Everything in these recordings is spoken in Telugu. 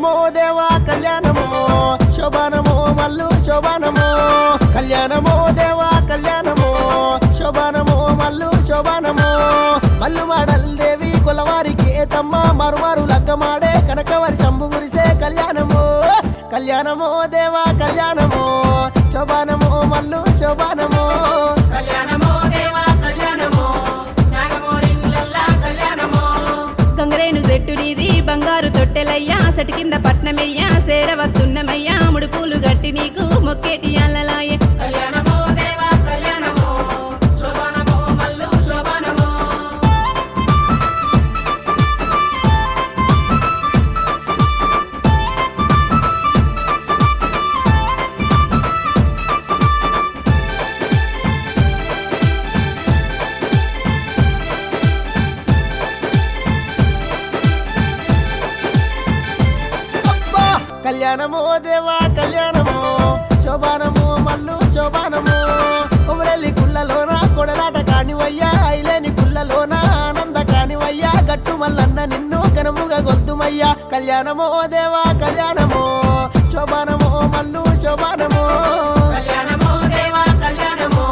కళ్యాణమో దేవా కళ్యాణమో శోభానమో మల్లు శోభానమో కళ్యాణమో దేవా కళ్యాణమో శోభానమో మల్లు శోభానమో మల్లు మాడల్ దేవి కొలవారికి తమ్మ మరుమారు లగ్గమాడే కనకవరి శంభు గురిసే కళ్యాణమో కళ్యాణమో దేవా కళ్యాణమో శోభానమో మల్లు శోభానమో కళ్యాణమో దేవా కళ్యాణమో నాగమోరిల్లల్లా కళ్యాణమో గంగరేను చెట్టు నీది బంగారు తొట్టెలయ్యా సటి కింద పట్నమయ్యా సేరవత్తున్నమయ్యా ముడుపులు గట్టి నీకు మొక్కేటి అల్లలాయే కళ్యాణమో దేవా కళ్యాణమో శోభానమో మల్లు శోభానమో కళ్యాణమో దేవా కళ్యాణమో శోభానమో మల్లు శోభానమో కొమరెల్లి గుళ్ళలోన కొడలాట కానివయ్యా ఐలేని గుళ్ళలోన ఆనంద కానివయ్యా గట్టు మల్లన్న నిన్ను కనముగా గొద్దుమయ్యా కళ్యాణమో దేవా కళ్యాణమో శోభానమో మల్లు శోభానమో కళ్యాణమో దేవా కళ్యాణమో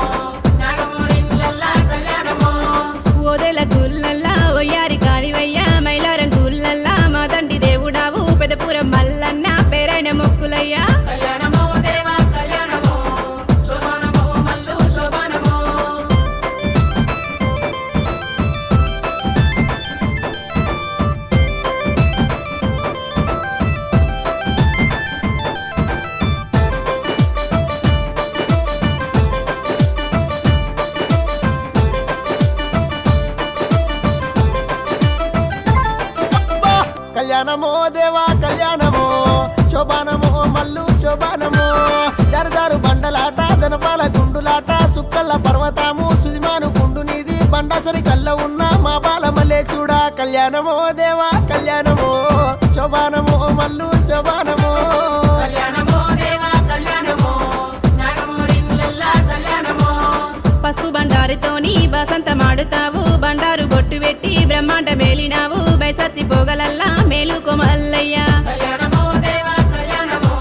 నాగమోరిల్లల్లా కళ్యాణమో ఓదెల గుల్లల్లా ఒయ్యారి కానివయ్యా మైలారం గుల్లల్లా మా తండ్రి దేవుడావు పెదపురం మల్లన్న పేరైన మొక్కులయ్యా కళ్యాణమో దేవా కళ్యాణమో శోభానమో మల్లు శోభానమో కళ్యాణమో దేవా కళ్యాణమో శోభానమో మల్లు శోభానమో జరదారు బండలాట జనపాల గుండులాట సుక్కల్ల పర్వతాము సుదిమాను గుండు నీది బండసరి కళ్ళ ఉన్న మా బాలమల్లే చూడా కళ్యాణమో దేవా కళ్యాణమో శోభానమో మల్లు శోభానమో కళ్యాణమో దేవా కళ్యాణమో నాగమోరిల్లల్లా కళ్యాణమో పసుపు బండారుతోని బసంత మాడుతావు బండారు బొట్టు పెట్టి బ్రహ్మాండ మేలినావు బైసచ్చి పోగలల్లా మేలుకో మల్లయ్యా కళ్యాణమో దేవా కళ్యాణమో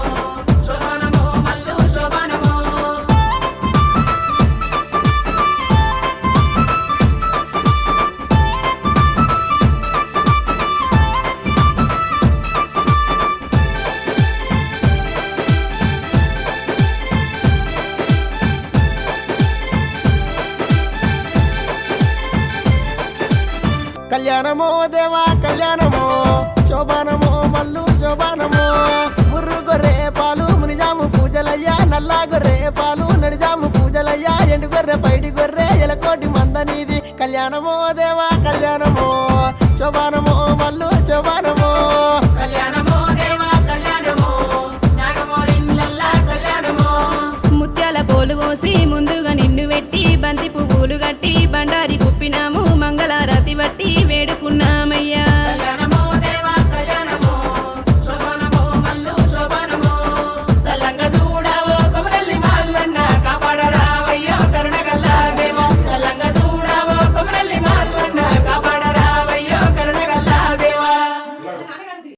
శోభానమో మల్లు శోభానమో కళ్యాణమో దేవా కళ్యాణమో శోభానమో మల్లు శోభానమో ముర్రు గొర్రె పాలు మునిజాము పూజలయ్యా నల్లా గొర్రె పాలు నడిజాము పూజలయ్యా ఎండు గొర్రె పైడి గొర్రె ఎలకోటి మందనీది కళ్యాణమో దేవా కళ్యాణమో శోభానమో మల్లు శోభానమో